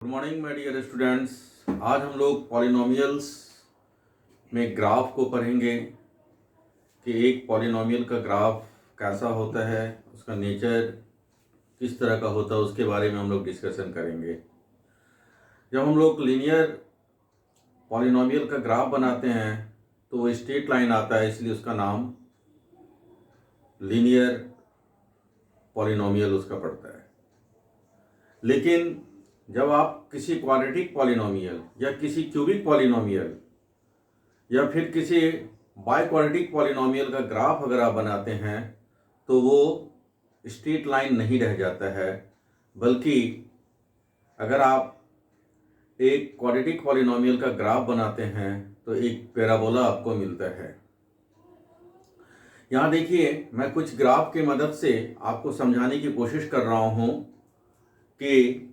Good morning my dear students. आज हम लोग पॉलिनोमियल्स में ग्राफ को पढ़ेंगे कि एक पॉलिनोमियल का ग्राफ कैसा होता है, उसका नेचर किस तरह का होता है, उसके बारे में हम लोग डिस्कशन करेंगे। जब हम लोग लीनियर पॉलिनोमियल का ग्राफ बनाते हैं तो वो स्ट्रेट लाइन आता है, इसलिए उसका नाम लीनियर पॉलिनोमियल उसका पड़ता है। लेकिन जब आप किसी क्वाड्रेटिक पॉलिनोमियल या किसी क्यूबिक पॉलिनोमियल या फिर किसी बाइक्वाड्रेटिक पॉलिनोमियल का ग्राफ अगर आप बनाते हैं तो वो स्ट्रेट लाइन नहीं रह जाता है, बल्कि अगर आप एक क्वाड्रेटिक पॉलिनोमियल का ग्राफ बनाते हैं तो एक पैराबोला आपको मिलता है। यहाँ देखिए, मैं कुछ ग्राफ की मदद से आपको समझाने की कोशिश कर रहा हूँ कि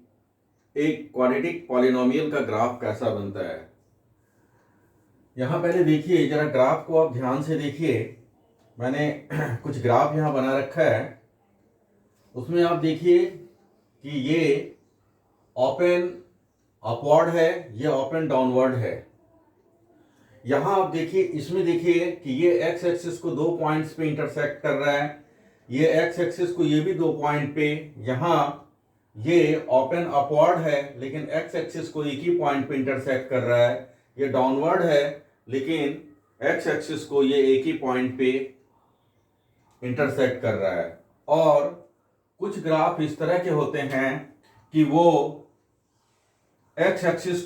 एक क्वाड्रेटिक पॉलिनोमियल का ग्राफ कैसा बनता है। यहाँ पहले देखिए, जरा ग्राफ को आप ध्यान से देखिए। मैंने कुछ ग्राफ यहाँ बना रखा है, उसमें आप देखिए कि ये ओपन अपवर्ड है, ये ओपन डाउनवर्ड है। यहाँ आप देखिए, इसमें देखिए कि ये एक्स एक्सिस को 2 पॉइंट्स पे इंटरसेक्ट कर रहा है, ये एक्स एक्सिस को ये भी 2 पॉइंट पे। यहाँ ये ओपन अपवर्ड है लेकिन एक्स एक्सिस को एक ही पॉइंट पे इंटरसेक्ट कर रहा है। ये डाउनवर्ड है लेकिन एक्स एक्सिस को ये एक ही पॉइंट पे इंटरसेक्ट कर रहा है। और कुछ ग्राफ इस तरह के होते हैं कि वो एक्स एक्सिस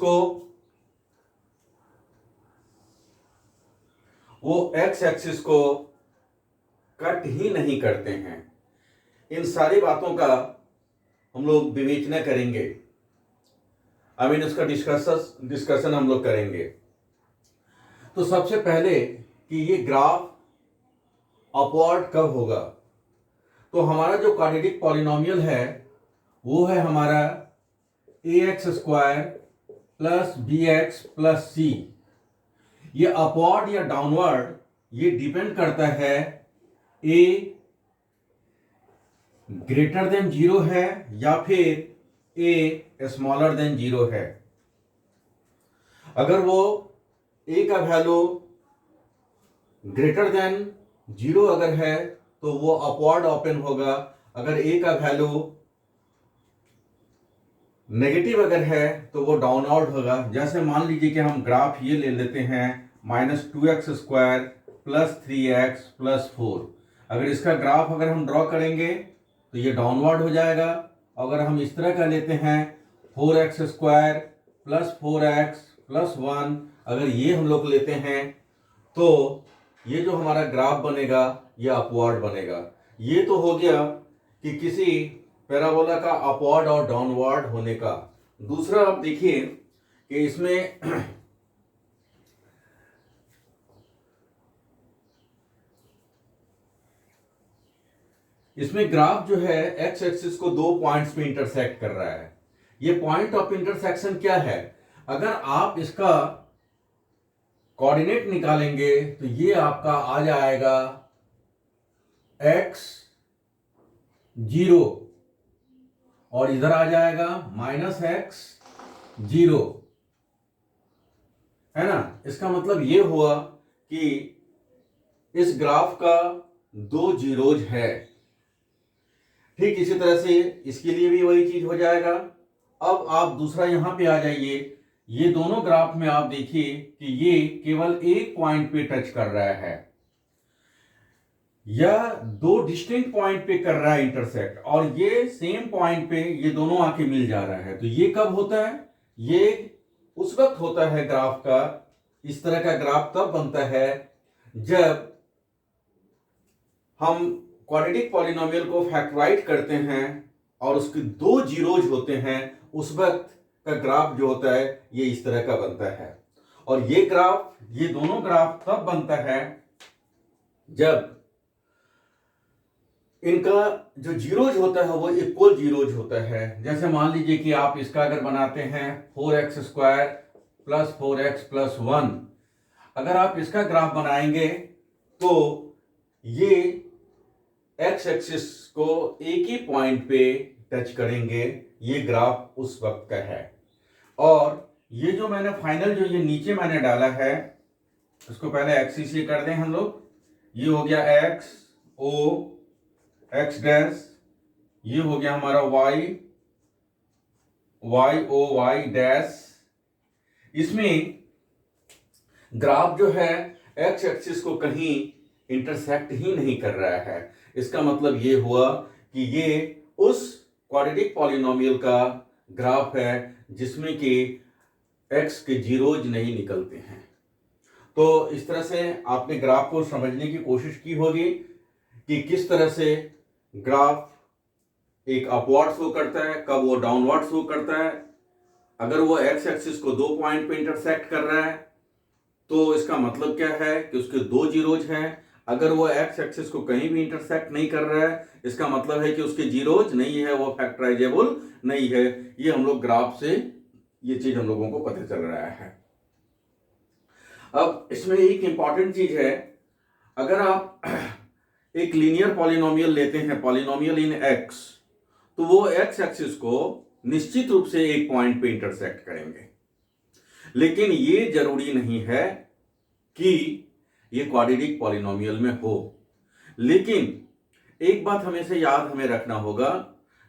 को कट ही नहीं करते हैं। इन सारी बातों का हम लोग विवेचना करेंगे, इसका डिस्कशन हम लोग करेंगे। तो सबसे पहले कि ये ग्राफ अपवर्ड कब होगा, तो हमारा जो क्वाड्रेटिक पॉलिनोमियल है वो है हमारा ax² plus bx plus c। ये अपवर्ड या डाउनवर्ड ये डिपेंड करता है a ग्रेटर देन 0 है या फिर a स्मॉलर देन 0 है। अगर वो a का वैल्यू ग्रेटर देन 0 अगर है तो वो अपवर्ड ओपन होगा। अगर a का वैल्यू नेगेटिव अगर है तो वो डाउनवर्ड होगा। जैसे मान लीजिए कि हम ग्राफ ये ले लेते हैं -2x² प्लस 3x प्लस 4। अगर इसका ग्राफ अगर हम ड्रॉ करेंगे तो ये डाउनवर्ड हो जाएगा। अगर हम इस तरह का लेते हैं 4x² प्लस 4x प्लस 1, अगर ये हम लोग लेते हैं तो ये जो हमारा ग्राफ बनेगा ये अपवर्ड बनेगा। ये तो हो गया कि किसी पैराबोला का अपवर्ड और डाउनवर्ड होने का। दूसरा आप देखिए कि इसमें ग्राफ जो है एक्स एक्सिस को 2 पॉइंट्स पे इंटरसेक्ट कर रहा है। ये पॉइंट ऑफ इंटरसेक्शन क्या है? अगर आप इसका कोऑर्डिनेट निकालेंगे तो ये आपका आ जाएगा x 0 और इधर आ जाएगा -x 0, है ना। इसका मतलब ये हुआ कि इस ग्राफ का 2 जीरोज है। ठीक इसी तरह से इसके लिए भी वही चीज हो जाएगा। अब आप दूसरा यहां पे आ जाइए, ये दोनों ग्राफ में आप देखिए कि ये केवल एक पॉइंट पे टच कर रहा है या 2 डिस्टिंक्ट पॉइंट पे कर रहा है इंटरसेक्ट, और ये सेम पॉइंट पे ये दोनों आके मिल जा रहा है। तो ये कब होता है? ये उस वक्त होता है ग्राफ का, इस तरह का ग्राफ तब बनता है जब हम क्वाड्रेटिक पॉलिनोमियल को फैक्टराइज करते हैं और उसके 2 जीरोज होते हैं। उस वक्त का ग्राफ जो होता है ये इस तरह का बनता है। और ये दोनों ग्राफ तब बनता है जब इनका जो जीरोज होता है वो इक्वल जीरोज होता है। जैसे मान लीजिए कि आप इसका अगर बनाते हैं 4x² प्लस 4x प्लस 1, अगर आप इसका ग्राफ बनाएंगे तो ये एक्स एक्सिस को एक ही पॉइंट पे टच करेंगे। ये ग्राफ उस वक्त का है। और ये जो मैंने फाइनल जो ये नीचे मैंने डाला है, इसको पहले एक्स से कर दें हम लोग। ये हो गया एक्स ओ एक्स डैश, ये हो गया हमारा Y Y O Y dash. इसमें ग्राफ जो है एक्स एक्सिस को कहीं इंटरसेक्ट ही नहीं कर रहा है। इसका मतलब ये हुआ कि ये उस क्वाड्रेटिक पॉलिनोमियल का ग्राफ है जिसमें कि एक्स के जीरोज नहीं निकलते हैं। तो इस तरह से आपने ग्राफ को समझने की कोशिश की होगी कि किस तरह से ग्राफ एक अपवर्ड शो करता है, कब वो डाउनवर्ड शो करता है। अगर वो एक्स एक्सिस को 2 पॉइंट पे इंटरसेक्ट कर रहा है तो इसका मतलब क्या है कि उसके 2 जीरोज हैं। अगर वो एक्स एक्सिस को कहीं भी इंटरसेक्ट नहीं कर रहा है, इसका मतलब है कि उसके जीरोज नहीं है, वो फैक्टराइजेबल नहीं है। ये हम लोग ग्राफ से ये चीज हम लोगों को पता चल रहा है। अब इसमें एक इंपॉर्टेंट चीज है, अगर आप एक लीनियर पॉलिनोमियल लेते हैं, पॉलिनोमियल इन एक्स, तो वो एक्स एक्सिस को निश्चित रूप से एक पॉइंट पे इंटरसेक्ट करेंगे। लेकिन ये जरूरी नहीं है कि ये क्वाड्रेटिक पॉलिनोमियल में हो। लेकिन एक बात हमेशा याद हमें रखना होगा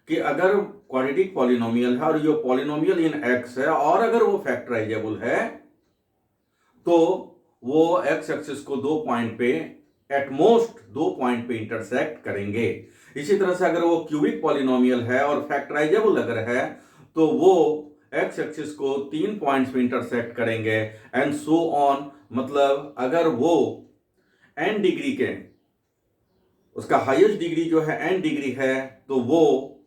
कि अगर क्वाड्रेटिक पॉलिनोमियल है और ये पॉलिनोमियल इन एक्स है और अगर वो फैक्टराइजेबल है तो वो एक्स एक्सिस को 2 पॉइंट पे, एटमोस्ट 2 पॉइंट पे इंटरसेक्ट करेंगे। इसी तरह से अगर वो क्यूबिक पॉलिनोमियल है और फैक्टराइजेबल अगर है तो वो एक्स एक्सिस को 3 पॉइंट्स पे इंटरसेक्ट करेंगे एंड सो ऑन। मतलब अगर वो n डिग्री के, उसका हाईएस्ट डिग्री जो है n डिग्री है, तो वो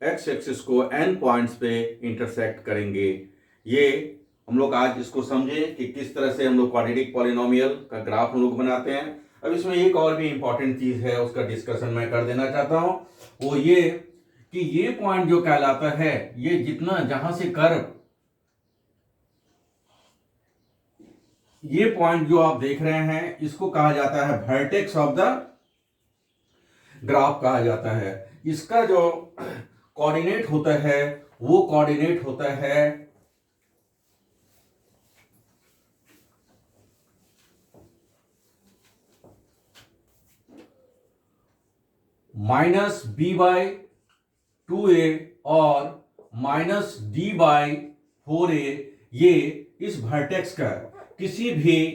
एक्स एक्सिस को n पॉइंट्स पे इंटरसेक्ट करेंगे। ये हम लोग आज इसको समझे कि किस तरह से हम लोग क्वाड्रेटिक पॉलिनोमियल का ग्राफ हम लोग बनाते हैं। अब इसमें एक और भी इंपॉर्टेंट चीज है, उसका डिस्कशन मैं कर देना चाहता हूं, वो ये कि ये पॉइंट जो कहलाता है, ये जितना जहां से कर्व, ये पॉइंट जो आप देख रहे हैं इसको कहा जाता है वर्टेक्स ऑफ द ग्राफ कहा जाता है। इसका जो कोऑर्डिनेट होता है वो कोऑर्डिनेट होता है -b/2a और -d/4a। ये इस वर्टेक्स का, किसी भी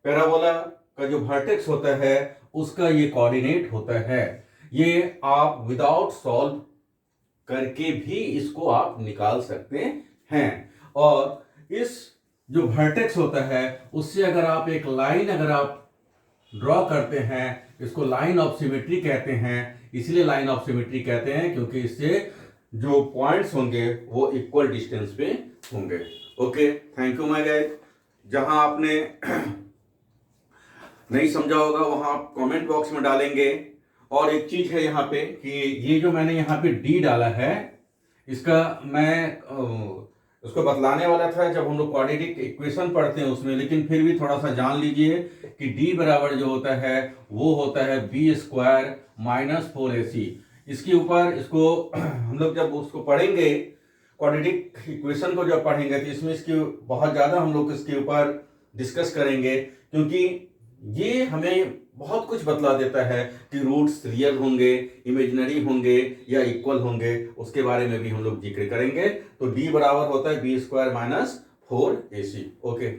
पैराबोला का जो वर्टेक्स होता है उसका ये कोऑर्डिनेट होता है। ये आप विदाउट सॉल्व करके भी इसको आप निकाल सकते हैं। और इस जो वर्टेक्स होता है उससे अगर आप एक लाइन अगर आप ड्रॉ करते हैं, इसको लाइन ऑफ सिमेट्री कहते हैं। इसलिए लाइन ऑफ सिमेट्री कहते हैं क्योंकि इससे जो पॉइंट्स होंगे वो इक्वल डिस्टेंस पे होंगे। Okay, thank you my guys. जहां आपने नहीं समझा होगा वहां आप कमेंट बॉक्स में डालेंगे। और एक चीज है यहाँ पे कि ये जो मैंने यहाँ पे डी डाला है, इसका मैं उसको बतलाने वाला था जब हम लोग क्वाड्रेटिक इक्वेशन पढ़ते हैं उसमें, लेकिन फिर भी थोड़ा सा जान लीजिए कि डी बराबर जो होता है वो होता है b² - 4ac। इसके ऊपर इसको हम लोग जब उसको पढ़ेंगे, क्वाड्रेटिक इक्वेशन को जब पढ़ेंगे तो इसमें इसके बहुत ज़्यादा हम लोग इसके ऊपर डिस्कस करेंगे, क्योंकि ये हमें बहुत कुछ बतला देता है कि रूट्स रियल होंगे, इमेजिनरी होंगे या इक्वल होंगे, उसके बारे में भी हम लोग जिक्र करेंगे। तो d बराबर होता है b² - 4ac। ओके।